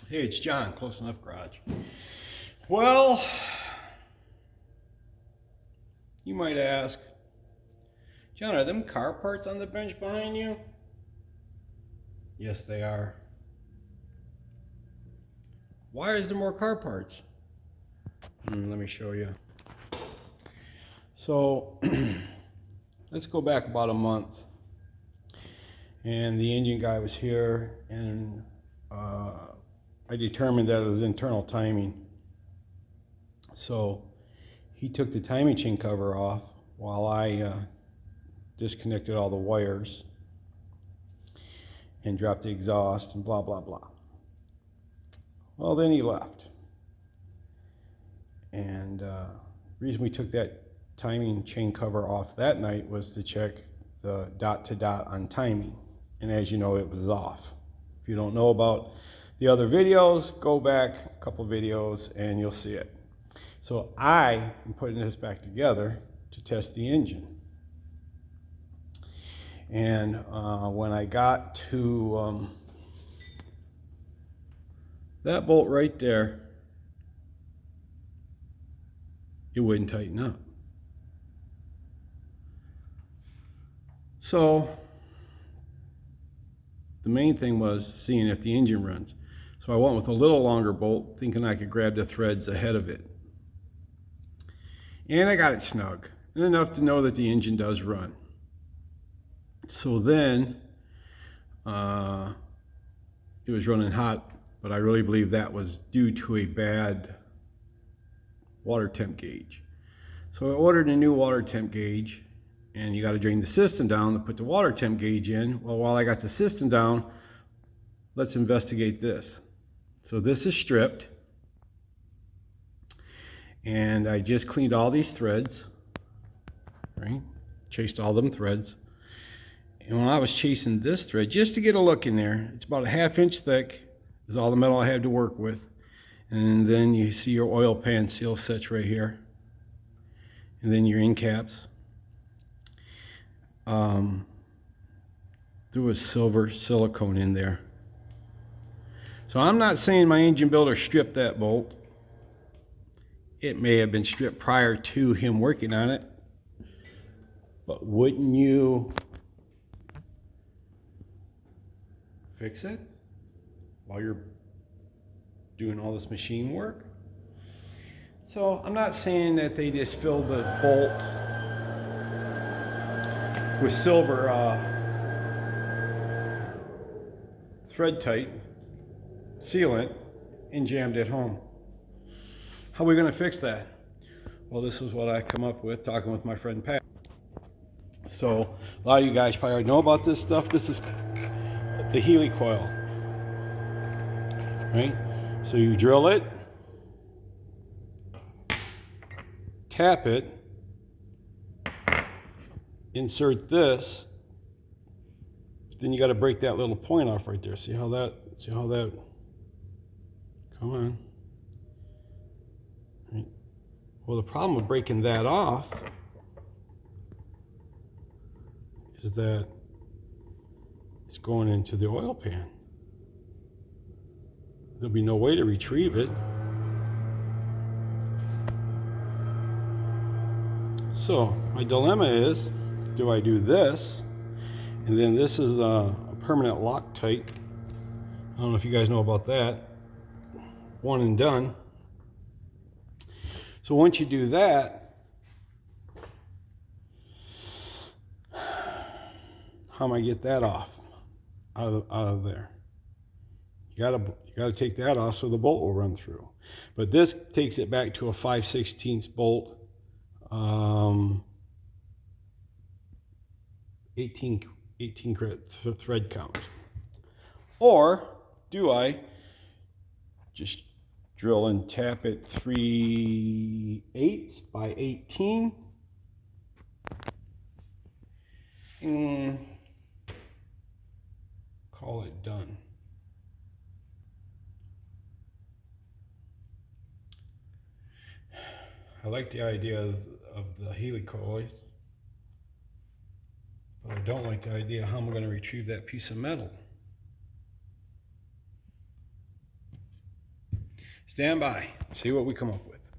Hey, it's John, Close Enough Garage. Well, you might ask, John, are them car parts on the bench behind you? Yes, they are. Why is there more car parts? Let me show you. So, let's go back about a month. And the engine guy was here, and I determined that it was internal timing. So, he took the timing chain cover off while I disconnected all the wires and dropped the exhaust and blah, blah, blah. Well, then he left. And the reason we took that timing chain cover off that night was to check the dot to dot on timing. And as you know, it was off. If you don't know about the other videos, go back a couple videos and you'll see it. So I am putting this back together to test the engine. And when I got to that bolt right there, it wouldn't tighten up. So the main thing was seeing if the engine runs. So I went with a little longer bolt, thinking I could grab the threads ahead of it. And I got it snug, and enough to know that the engine does run. So then it was running hot, but I really believe that was due to a bad water temp gauge. So I ordered a new water temp gauge, and you got to drain the system down to put the water temp gauge in. Well, while I got the system down, let's investigate this. So this is stripped, and I just cleaned all these threads, right? Chased all them threads. And when I was chasing this thread, just to get a look in there, it's about a 1/2 inch thick, is all the metal I had to work with. And then you see your oil pan seal sets right here. And then your end caps. There was silver silicone in there. So I'm not saying my engine builder stripped that bolt. It may have been stripped prior to him working on it. But wouldn't you fix it while you're doing all this machine work? So I'm not saying that they just filled the bolt with silver thread tight sealant and jammed it home. How are we going to fix that? Well, this is what I come up with talking with my friend Pat. So a lot of you guys probably already know about this stuff. This is the Healy coil, right? So you drill it, tap it, insert this, then you got to break that little point off right there. See how that, come on. Right. Well, the problem with breaking that off is that it's going into the oil pan. There'll be no way to retrieve it. So my dilemma is, do I do this? And then this is a permanent Loctite. I don't know if you guys know about that. One and done. So once you do that, how am I get that off out of there? You gotta take that off so the bolt will run through. But this takes it back to a 5/16 bolt, 18 thread count. Or do I just drill and tap it 3/8 by 18 and call it done? I like the idea of the Healy coil, but I don't like the idea how I'm going to retrieve that piece of metal. Stand by, see what we come up with.